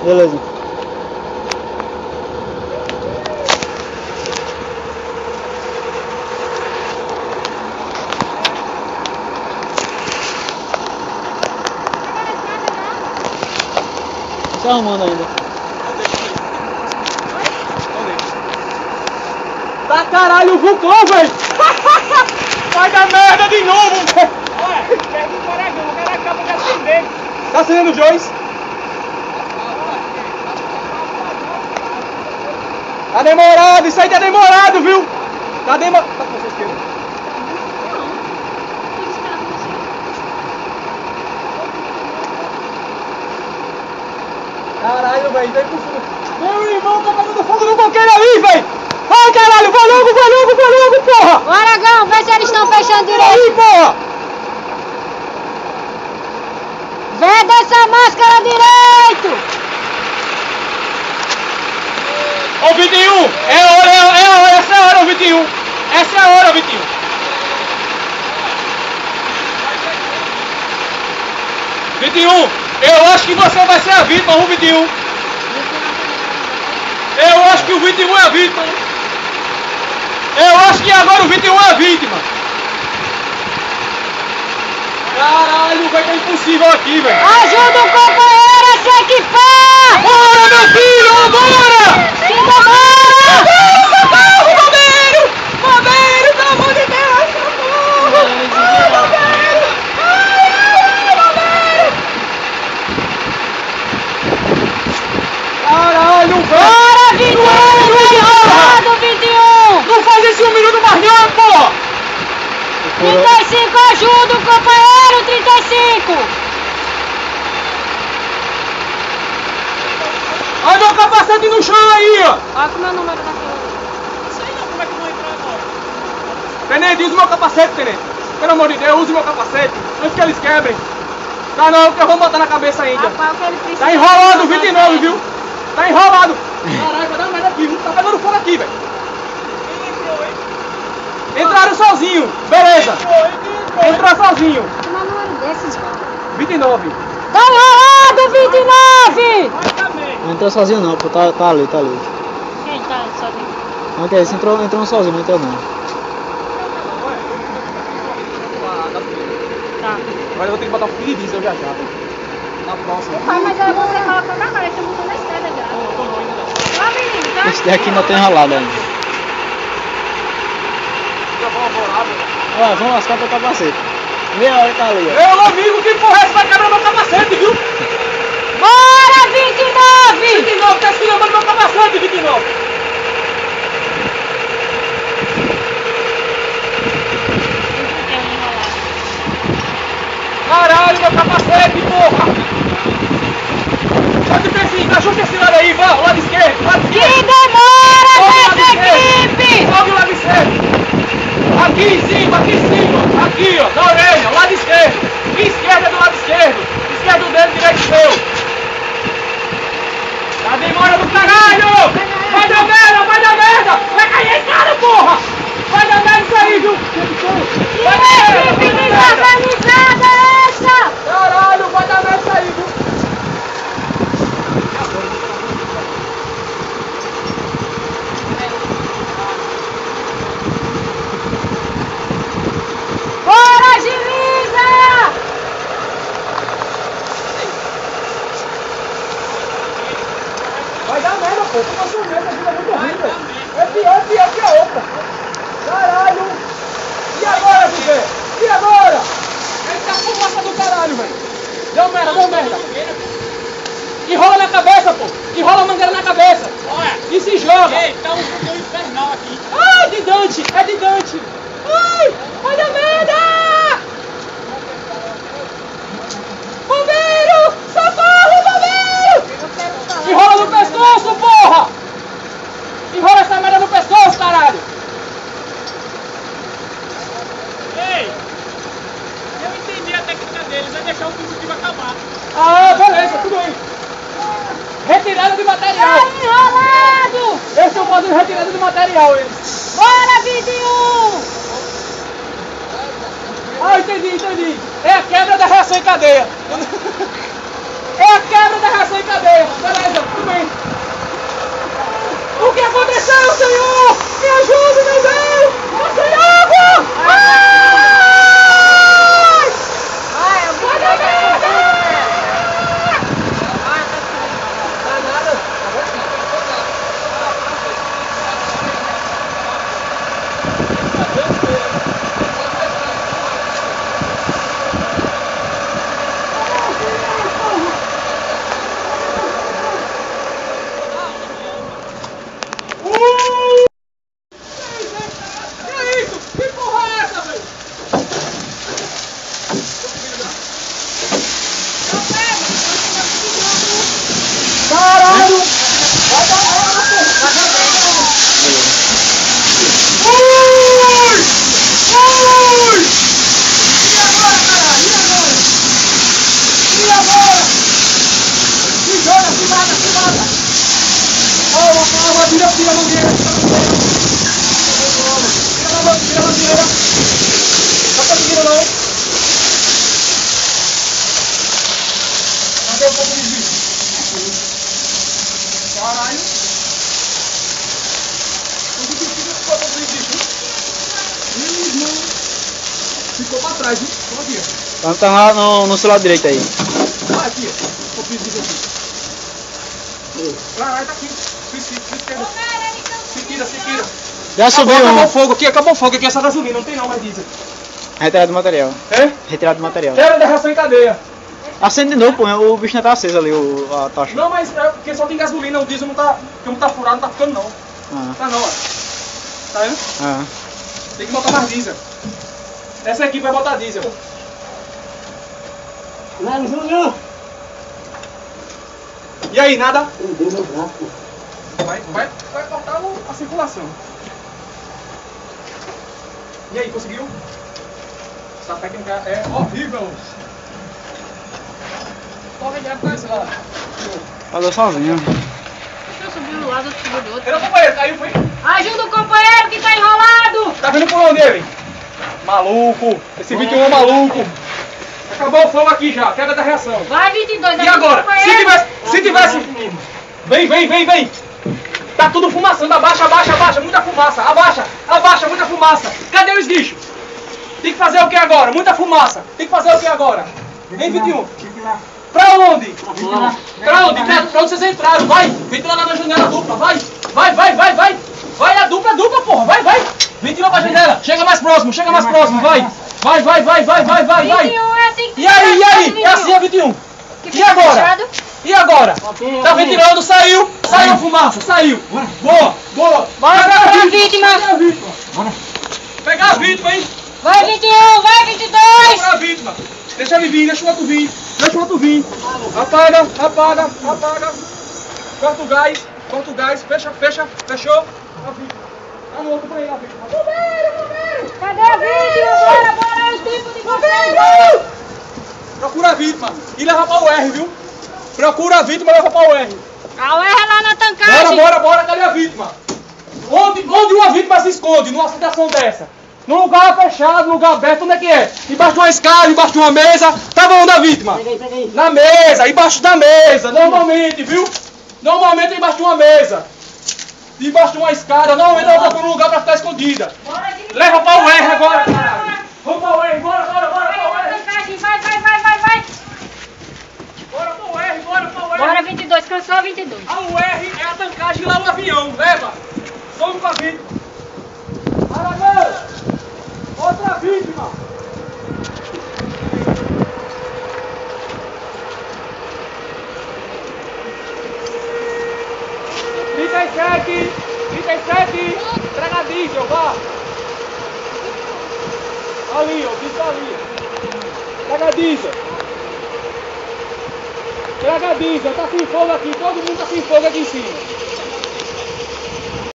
Beleza. Se arrumando ainda. Tá caralho o vulcão, velho! Vai dar merda de novo, velho! Olha, pega o caragão, o cara acaba de acender. Tá acendendo o Joyce? Tá demorado, isso aí tá demorado, viu? Tá demorado. Tá com vocês querem? Caralho, velho, tá impossível. Meu irmão tá pegando fogo no coqueiro ali, velho! Ai, caralho, vai logo, porra! Ô Aragão, vê se eles estão fechando Aí, direito. porra! Vê dessa máscara direito. Ô 21, é a hora, essa é a hora, ô 21. Essa é a hora, 21. Eu acho que você vai ser a vítima, o 21. Eu acho que o 21 é a vítima. Eu acho que agora o 21 é a vítima. Caralho, vai tá impossível aqui, velho. Ajuda o companheiro a se equipar. Bora, meu filho, bora! Bora! Socorro, bombeiro! Bombeiro, pelo amor de Deus, socorro! Ai, bombeiro! Ai, bombeiro! Caralho, velho! Bora, 21! 21! Não faz esse 1 minuto mais não, porra! 35, ajuda o companheiro, 35! Olha meu capacete no chão aí, ó! Olha como é o número daquele. Não sei não como é que vão entrar agora. Tenente, use meu capacete, tenente! Pelo amor de Deus, use meu capacete! Antes que eles quebrem! Tá não, porque eu vou botar na cabeça ainda! Rapaz, o que ele precisa. Tá enrolado, 29, viu? Tá enrolado! Caralho, vai dar merda aqui, viu? Tá pegando fogo aqui, velho! Quem entrou, hein? Entraram sozinho, beleza! Entrou sozinho, Como é o número desses, mano? 29. Tá enrolado, 29! Vai também. Não entrou sozinho não, pô, tá ali. Quem tá sozinho? Não, que é isso, entrou sozinho, não entrou não. Tá. Agora eu vou ter que botar um pouquinho de diesel já. Na próxima. Pai, mas aí você colocou na hora, você mudou na estrada já. Ó, menino, tá? Esse daqui ainda tá enrolado ainda. Já vou alvorar, velho. Ó, vamos lascar teu capacete. Meia hora tá ali, ó. Meu amigo, que porra é essa? Vai quebrar meu capacete, viu? Bora, 29! 29, tá esculhambando meu capacete, 29. Caralho, meu capacete, porra! Pode ter sim, ajusta esse lado aí, vá, lado esquerdo, lado Que esquerdo. demora dessa equipe! Sobe o lado esquerdo. Aqui em cima, aqui ó, na orelha, lado esquerdo. Esquerda do lado esquerdo. Esquerdo dele, direito seu. Tá demora do caralho! Vai dar merda! Vai cair em cara, porra! Vai dar merda isso aí, viu? Vai dar merda, Que vai dar merda! desorganizada é essa? Caralho, vai dar merda isso aí, viu? Bora, agiliza! Vai dar merda, pô. Tô passando merda, a vida é muito ruim, velho. É pior que a outra. Caralho. E agora, José? E agora? Eita fumaça do caralho, velho. Deu merda. Enrola na cabeça, pô. Enrola a mangueira na cabeça. Olha. E se joga. Ei, tá um fogão infernal aqui. Ai, de Dante. É de Dante. Ai, vai dar merda. Bombeiro. Socorro, bombeiro. Enrola no pescoço, porra. Enrola essa merda no pescoço, caralho. Ei, eu entendi a técnica deles, é deixar o combustível acabar. Ah, beleza, tudo bem. Retirada de material. Tá enrolado! Eles estão fazendo retirada de material, eles. Bora, 21! Ah, entendi. É a quebra da reação em cadeia. É a quebra da reação em cadeia. Beleza. Calma, tira a mangueira. Tira a mangueira. Não tá conseguindo não. Cadê o pouco de bicho? Caralho. Onde que ficou o pouco de bicho? Ficou pra trás, viu? Toma aqui. Tá lá no seu lado direito aí. Ah, aqui, ó. O bicho aqui. Caralho, tá aqui. Sequeira. Já subiu Acabou o fogo aqui, é só gasolina, não tem não mais diesel. Retirado do material. É? Retirado do material. Quero da reação em cadeia. Acende de novo, pô. O bicho não tá aceso ali, a tocha. Não, mas é porque só tem gasolina, o diesel não tá. Como tá furado, não tá ficando não. Ah. Tá não, ó. Tá vendo? Ah. Tem que botar mais diesel. Essa aqui vai botar diesel. Não, Júnior! E aí, nada? Prendeu meu braço. Vai cortar a circulação. E aí, conseguiu? Essa técnica é horrível. Corre direto pra esse lado. Falou sozinho. Eu subi do lado, outro subiu do outro. Era o companheiro, caiu, foi? Ajuda o companheiro que tá enrolado! Tá vendo por onde ele? Maluco! Esse 21 é maluco! Acabou o fogo aqui já, queda da reação. Vai, 22, E agora? Se tivesse... Vem! Tá tudo fumaçando, abaixa, muita fumaça. Abaixa, muita fumaça. Cadê o esguicho? Tem que fazer o que agora? Muita fumaça. Tem que fazer o que agora? Hein, 21? Pra onde? Pra onde? Pra onde vocês entraram? Vai! Ventila lá na janela dupla, vai! Vai, a dupla, porra, vai! Ventila pra janela, chega mais próximo, vai! Vai! 21 é assim que E aí? É assim, 21. E agora? Tá ventilando, saiu a fumaça, saiu. Boa. Bora pegar a vítima! Pegar a vítima, hein? Vai, 21, vai, 22! Pegar a vítima. Deixa ele vir, deixa o outro vir. Apaga. Corta o gás, fechou. A vítima. Tá no outro pra ir, a vítima. Bombeiro! Cadê a vítima? Bora, é o tempo de vocês! Procura a vítima e leva pra UR, viu? Procura a vítima e leva pra UR. A UR é lá na tancagem! Bora, cadê a vítima? Onde uma vítima se esconde numa situação dessa? Num lugar fechado, num lugar aberto, onde é que é? Embaixo de uma escada, embaixo de uma mesa. Tava onde a vítima? Peguei. Na mesa, embaixo da mesa, normalmente, viu? Normalmente é embaixo de uma mesa. Debaixo de uma escada, normalmente ela procura um lugar pra ficar escondida. Leva pra UR agora, caralho. Vamos pra UR, bora pra UR. Vai! Bora pra UR. Bora, 22, cansou 22. A UR é a tancagem lá no avião, leva! Some com a vítima! Aragão! Outra vítima! Entrega diesel, vá! Ali, ó, diesel ali. Entrega diesel, tá sem fogo aqui, todo mundo tá sem fogo aqui em cima.